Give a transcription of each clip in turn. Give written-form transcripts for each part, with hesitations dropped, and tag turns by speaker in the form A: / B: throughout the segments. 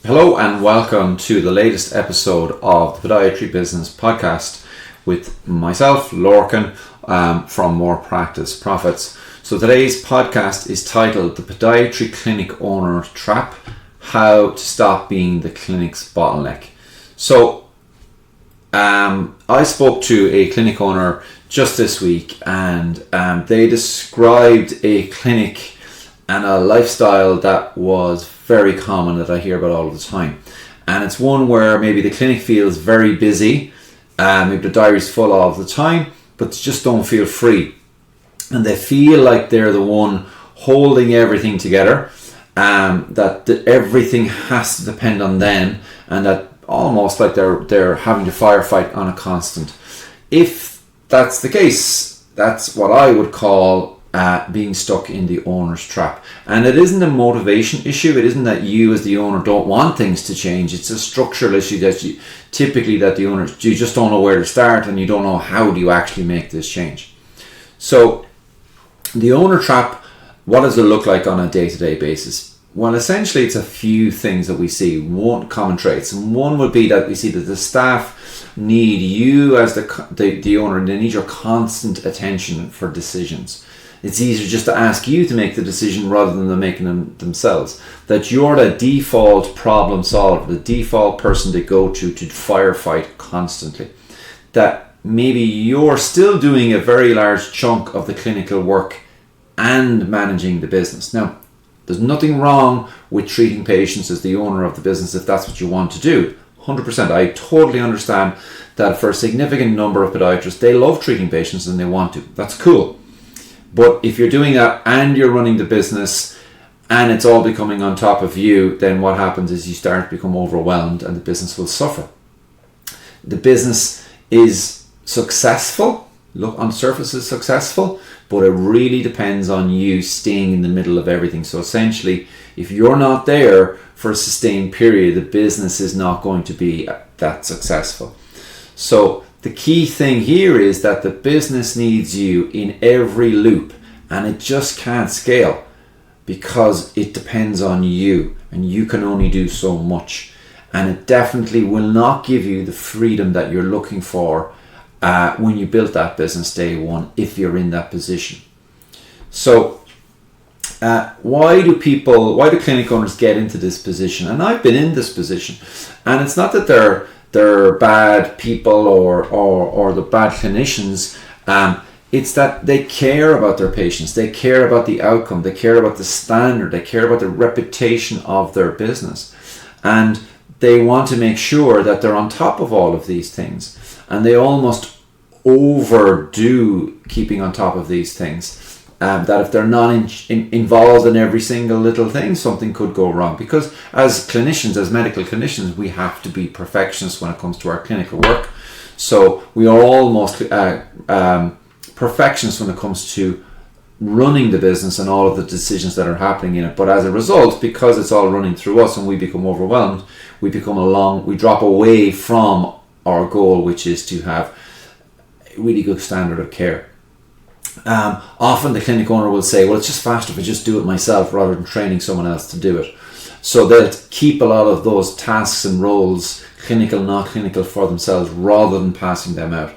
A: Hello and welcome to the latest episode of the Podiatry Business Podcast with myself, Lorcan, from More Practice Profits. So today's podcast is titled The Podiatry Clinic Owner Trap, How to Stop Being the Clinic's Bottleneck. So I spoke to a clinic owner just this week, and they described a clinic and a lifestyle that was very common that I hear about all the time. And it's one where maybe the clinic feels very busy, maybe the diary's full all the time, but they just don't feel free. And they feel like they're the one holding everything together, that everything has to depend on them, and that almost like they're having to firefight on a constant. If that's the case, that's what I would call being stuck in the owner's trap. And it isn't a motivation issue. It isn't that you as the owner don't want things to change. It's a structural issue that you just don't know where to start, and you don't know how do you actually make this change. So the owner trap, what does it look like on a day-to-day basis? Well, essentially it's a few things that we see, one common traits, and one would be that we see that the staff need you as the owner, and they need your constant attention for decisions. It's easier just to ask you to make the decision rather than them making them themselves. That you're the default problem solver, the default person to go to firefight constantly. That maybe you're still doing a very large chunk of the clinical work and managing the business. Now, there's nothing wrong with treating patients as the owner of the business if that's what you want to do. 100%. I totally understand that for a significant number of podiatrists, they love treating patients and they want to. That's cool. But if you're doing that and you're running the business and it's all becoming on top of you, then what happens is you start to become overwhelmed and the business will suffer. The business is successful, look on the surface is successful, but it really depends on you staying in the middle of everything. So essentially, if you're not there for a sustained period, the business is not going to be that successful. So the key thing here is that the business needs you in every loop, and it just can't scale because it depends on you, and you can only do so much. And it definitely will not give you the freedom that you're looking for when you built that business day one, if you're in that position. So why do clinic owners get into this position? And I've been in this position, and it's not that they're bad people or the bad clinicians. It's that they care about their patients, they care about the outcome, they care about the standard, they care about the reputation of their business, and they want to make sure that they're on top of all of these things, and they almost overdo keeping on top of these things. That if they're not involved in every single little thing, something could go wrong. Because as clinicians, as medical clinicians, we have to be perfectionists when it comes to our clinical work. So we are almost perfectionists when it comes to running the business and all of the decisions that are happening in it. But as a result, because it's all running through us and we become overwhelmed, we drop away from our goal, which is to have a really good standard of care. Often the clinic owner will say, well, it's just faster if I just do it myself rather than training someone else to do it. So they'll keep a lot of those tasks and roles, clinical, not clinical, for themselves rather than passing them out.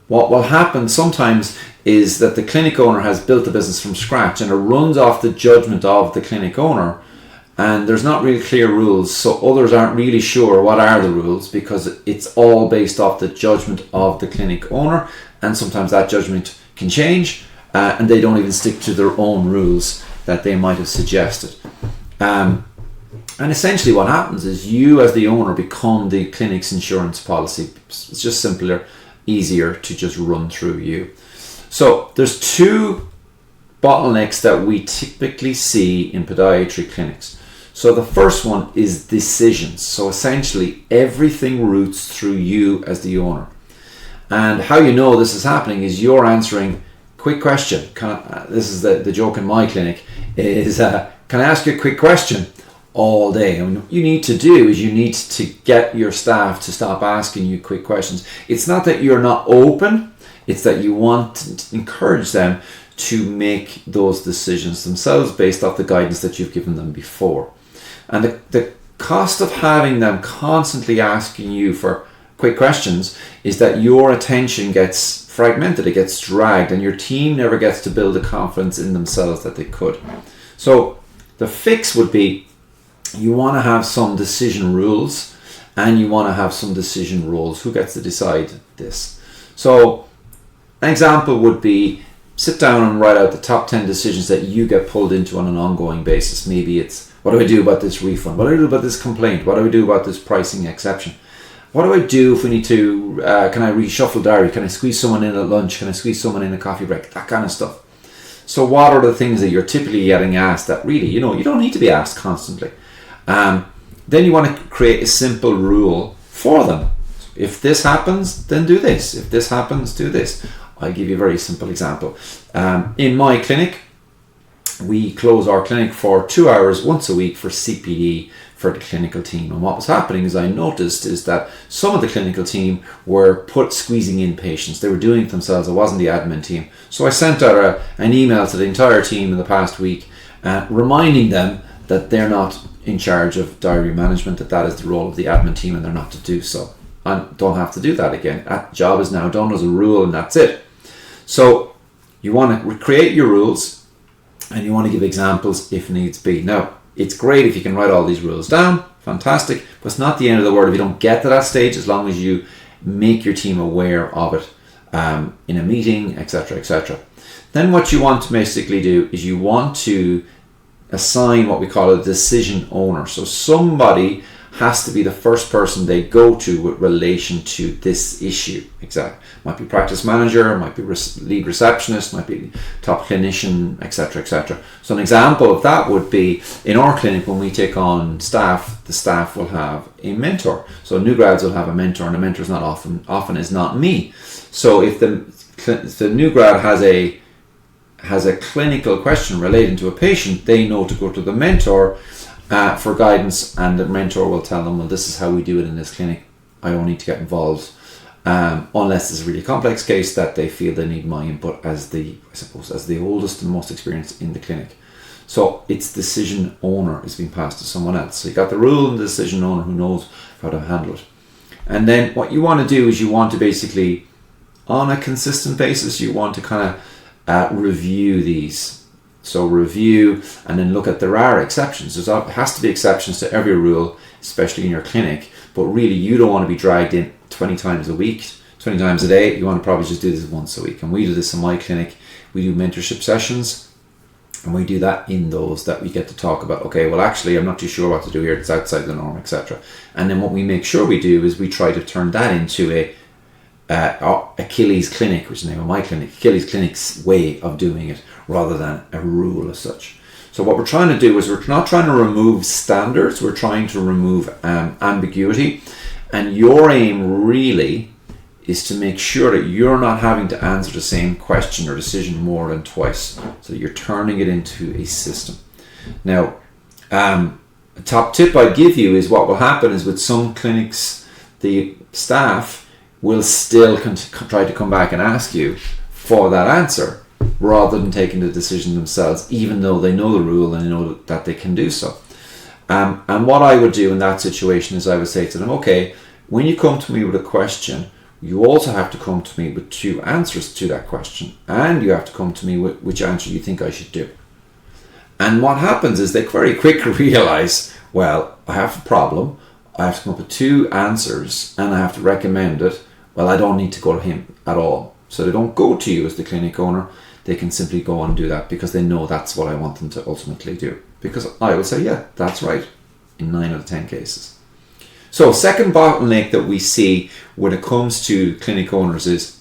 A: What will happen sometimes is that the clinic owner has built the business from scratch and it runs off the judgment of the clinic owner, and there's not really clear rules, so others aren't really sure what are the rules because it's all based off the judgment of the clinic owner. And sometimes that judgment can change, and they don't even stick to their own rules that they might have suggested. And essentially what happens is you as the owner become the clinic's insurance policy. It's just simpler, easier to just run through you. So there's two bottlenecks that we typically see in podiatry clinics. So the first one is decisions. So essentially everything routes through you as the owner. And how you know this is happening is you're answering quick question. This is the joke in my clinic is, can I ask you a quick question? All day. And what you need to do is you need to get your staff to stop asking you quick questions. It's not that you're not open, it's that you want to encourage them to make those decisions themselves based off the guidance that you've given them before. And the cost of having them constantly asking you for quick questions is that your attention gets fragmented, it gets dragged, and your team never gets to build the confidence in themselves that they could. So the fix would be, you want to have some decision rules and you want to have some decision roles. Who gets to decide this? So an example would be, sit down and write out the top 10 decisions that you get pulled into on an ongoing basis. Maybe it's, what do I do about this refund? What do I do about this complaint? What do I do about this pricing exception? What do I do if we need to, can I reshuffle diary? Can I squeeze someone in at lunch? Can I squeeze someone in a coffee break? That kind of stuff. So what are the things that you're typically getting asked that really, you don't need to be asked constantly? Then you want to create a simple rule for them. If this happens, then do this. If this happens, do this. I'll give you a very simple example. In my clinic, we close our clinic for 2 hours once a week for CPD for the clinical team. And what was happening is, I noticed is that some of the clinical team were squeezing in patients. They were doing it themselves. It wasn't the admin team. So I sent out an email to the entire team in the past week, reminding them that they're not in charge of diary management, that is the role of the admin team, and they're not to do so. And don't have to do that again. That job is now done as a rule, and that's it. So you want to create your rules, and you want to give examples if needs be. Now, it's great if you can write all these rules down, fantastic, but it's not the end of the world if you don't get to that stage, as long as you make your team aware of it in a meeting, etc., etc. Then what you want to basically do is you want to assign what we call a decision owner. So somebody has to be the first person they go to with relation to this issue. Exactly. Might be practice manager, might be lead receptionist, might be top clinician, etc., etc. So an example of that would be, in our clinic, when we take on staff, the staff will have a mentor. So new grads will have a mentor, and the mentor is not often is not me. So if the new grad has a clinical question relating to a patient, they know to go to the mentor for guidance, and the mentor will tell them, well, this is how we do it in this clinic. I don't need to get involved unless it's a really complex case that they feel they need my input as the oldest and most experienced in the clinic. So its decision owner is being passed to someone else. So you got the rule and the decision owner who knows how to handle it. And then what you want to do is you want to basically, on a consistent basis, you want to kind of review these. So review and then look at, there are exceptions. There has to be exceptions to every rule, especially in your clinic, but really you don't want to be dragged in 20 times a week, 20 times a day. You want to probably just do this once a week. And we do this in my clinic. We do mentorship sessions, and we do that in those that we get to talk about, okay, well, actually, I'm not too sure what to do here. It's outside the norm, etc. And then what we make sure we do is we try to turn that into a Achilles Clinic, which is the name of my clinic, Achilles Clinic's way of doing it, rather than a rule as such. So what we're trying to do is, we're not trying to remove standards, we're trying to remove ambiguity, and your aim really is to make sure that you're not having to answer the same question or decision more than twice, so you're turning it into a system. Now, a top tip I give you is, what will happen is, with some clinics, the staff will still try to come back and ask you for that answer, rather than taking the decision themselves, even though they know the rule and they know that they can do so. And what I would do in that situation is, I would say to them, okay, when you come to me with a question, you also have to come to me with 2 answers to that question, and you have to come to me with which answer you think I should do. And what happens is, they very quickly realize, well, I have a problem, I have to come up with 2 answers, and I have to recommend it. Well, I don't need to go to him at all. So they don't go to you as the clinic owner. They can simply go on and do that, because they know that's what I want them to ultimately do. Because I will say, yeah, that's right, in 9 out of 10 cases. So second bottleneck that we see when it comes to clinic owners is,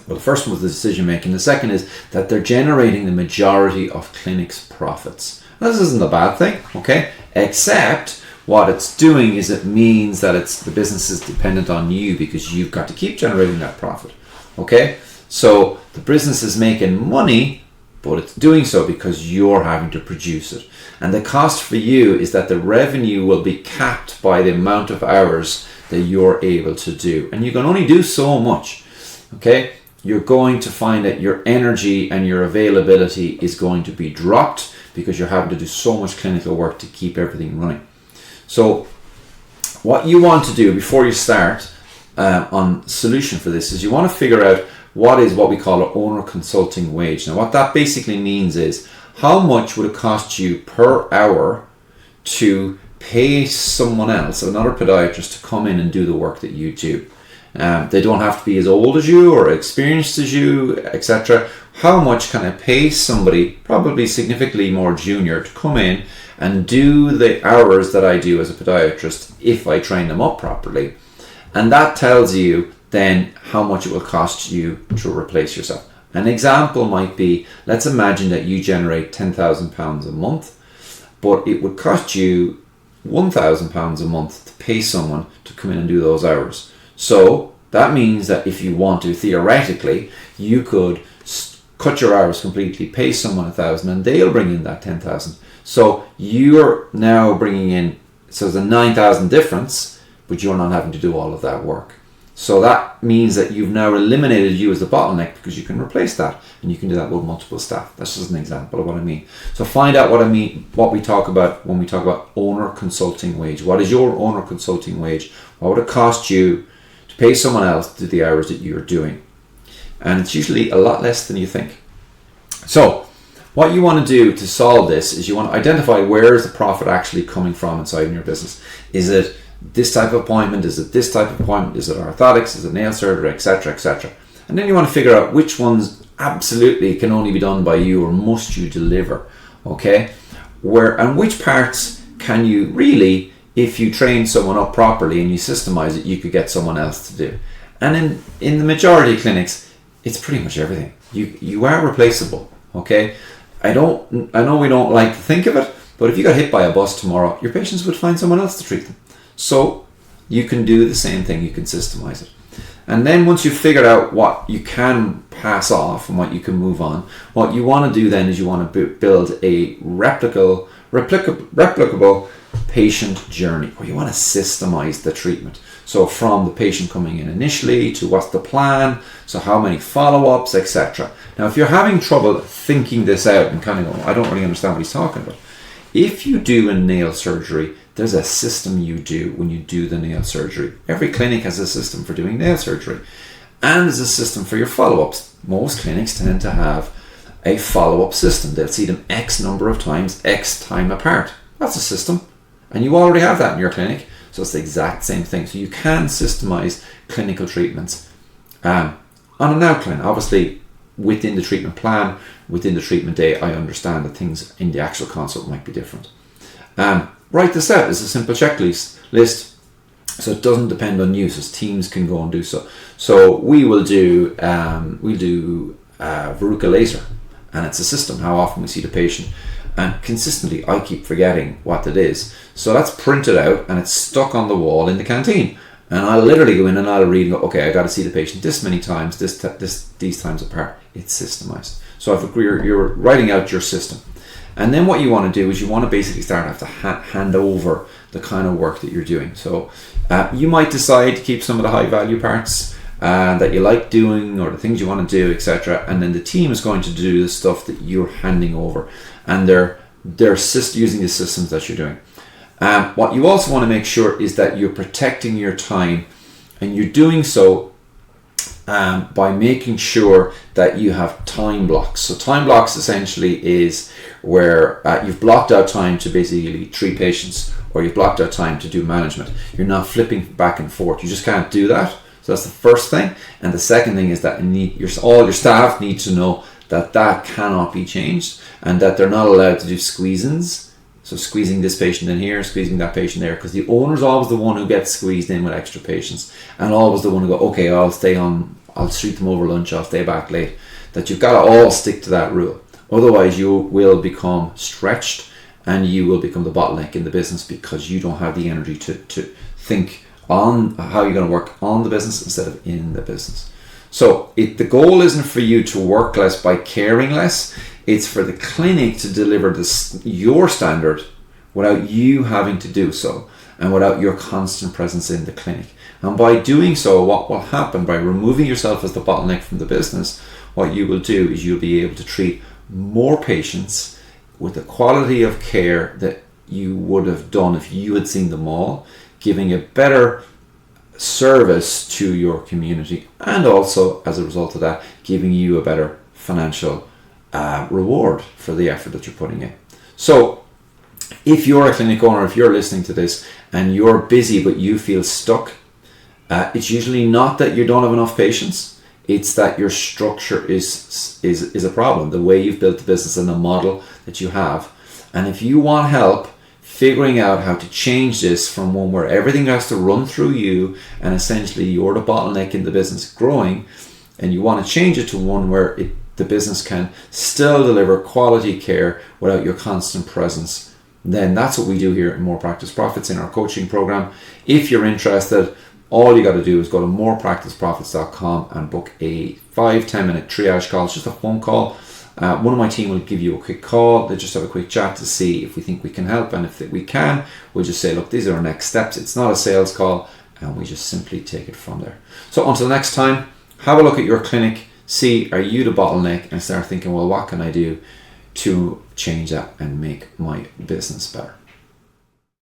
A: well, the first one was the decision making. The second is that they're generating the majority of clinics' profits. Now, this isn't a bad thing, okay? Except what it's doing is, it means that the business is dependent on you, because you've got to keep generating that profit, okay? So the business is making money, but it's doing so because you're having to produce it. And the cost for you is that the revenue will be capped by the amount of hours that you're able to do. And you can only do so much, okay? You're going to find that your energy and your availability is going to be dropped, because you're having to do so much clinical work to keep everything running. So what you want to do before you start on solution for this is you want to figure out what is what we call an owner consulting wage. Now what that basically means is how much would it cost you per hour to pay someone else, another podiatrist, to come in and do the work that you do. They don't have to be as old as you or experienced as you, etc. How much can I pay somebody, probably significantly more junior, to come in and do the hours that I do as a podiatrist if I train them up properly? And that tells you then how much it will cost you to replace yourself. An example might be, let's imagine that you generate £10,000 a month, but it would cost you £1,000 a month to pay someone to come in and do those hours. So that means that if you want to, theoretically, you could cut your hours completely, pay someone £1,000, and they'll bring in that £10,000. So you're now bringing in, so there's a £9,000 difference, but you're not having to do all of that work. So that means that you've now eliminated you as the bottleneck, because you can replace that, and you can do that with multiple staff. That's just an example of what I mean. So find out what I mean, what we talk about when we talk about owner consulting wage. What is your owner consulting wage? What would it cost you to pay someone else to do the hours that you're doing? And it's usually a lot less than you think. So what you want to do to solve this is you want to identify where is the profit actually coming from inside in your business. Is it this type of appointment? Is it this type of appointment? Is it orthotics? Is it nail surgery, etc., etc.? And then you want to figure out which ones absolutely can only be done by you or must you deliver, okay? And which parts can you really, if you train someone up properly and you systemize it, you could get someone else to do. And in the majority of clinics, it's pretty much everything. You are replaceable, okay? I know we don't like to think of it, but if you got hit by a bus tomorrow, your patients would find someone else to treat them. So you can do the same thing, you can systemize it. And then once you've figured out what you can pass off and what you can move on, what you want to do then is you want to build a replicable patient journey, where you want to systemize the treatment. So from the patient coming in initially to what's the plan, so how many follow-ups, etc. Now if you're having trouble thinking this out and kind of going, I don't really understand what he's talking about, if you do a nail surgery, there's a system you do when you do the nail surgery. Every clinic has a system for doing nail surgery, and there's a system for your follow-ups. Most clinics tend to have a follow-up system. They'll see them X number of times, X time apart. That's a system, and you already have that in your clinic, so it's the exact same thing. So you can systemize clinical treatments on an outline. Obviously, within the treatment plan, within the treatment day, I understand that things in the actual consult might be different. Write this out as a simple checklist so it doesn't depend on you, so teams can go and do so. So we'll do verruca laser, and it's a system, how often we see the patient, and consistently I keep forgetting what it is. So that's printed out and it's stuck on the wall in the canteen, and I'll literally go in and I'll read and go, okay, I got to see the patient this many times, these times apart. It's systemized. So if you're writing out your system. And then what you want to do is you want to basically start to hand over the kind of work that you're doing. So you might decide to keep some of the high value parts that you like doing, or the things you want to do, etc. And then the team is going to do the stuff that you're handing over, and they're using the systems that you're doing. What you also want to make sure is that you're protecting your time, and you're doing so by making sure that you have time blocks. So time blocks essentially is where you've blocked out time to basically treat patients, or you've blocked out time to do management. You're not flipping back and forth. You just can't do that. So that's the first thing. And the second thing is that all your staff need to know that cannot be changed, and that they're not allowed to do squeeze-ins. So squeezing this patient in here, squeezing that patient there, because the owner's always the one who gets squeezed in with extra patients, and always the one who go, okay, I'll treat them over lunch, I'll stay back late. That you've got to all stick to that rule. Otherwise you will become stretched, and you will become the bottleneck in the business, because you don't have the energy to think on how you're going to work on the business instead of in the business. So the goal isn't for you to work less by caring less. It's for the clinic to deliver your standard without you having to do so, and without your constant presence in the clinic. And by doing so, what will happen, by removing yourself as the bottleneck from the business, what you will do is you'll be able to treat more patients with the quality of care that you would have done if you had seen them all, giving a better service to your community, and also as a result of that giving you a better financial reward for the effort that you're putting in. So if you're a clinic owner, if you're listening to this and you're busy but you feel stuck, it's usually not that you don't have enough patients, it's that your structure is a problem, the way you've built the business and the model that you have. And if you want help figuring out how to change this from one where everything has to run through you and essentially you're the bottleneck in the business growing, and you want to change it to one where the business can still deliver quality care without your constant presence, then that's what we do here in More Practice Profits in our coaching program. If you're interested, all you got to do is go to morepracticeprofits.com and book a 5-10 minute triage call. It's just a phone call. One of my team will give you a quick call. They just have a quick chat to see if we think we can help, and if we can, we'll just say, look, these are our next steps. It's not a sales call, and we just simply take it from there. So until next time, have a look at your clinic, see, are you the bottleneck, and start thinking, well, what can I do to change that and make my business better?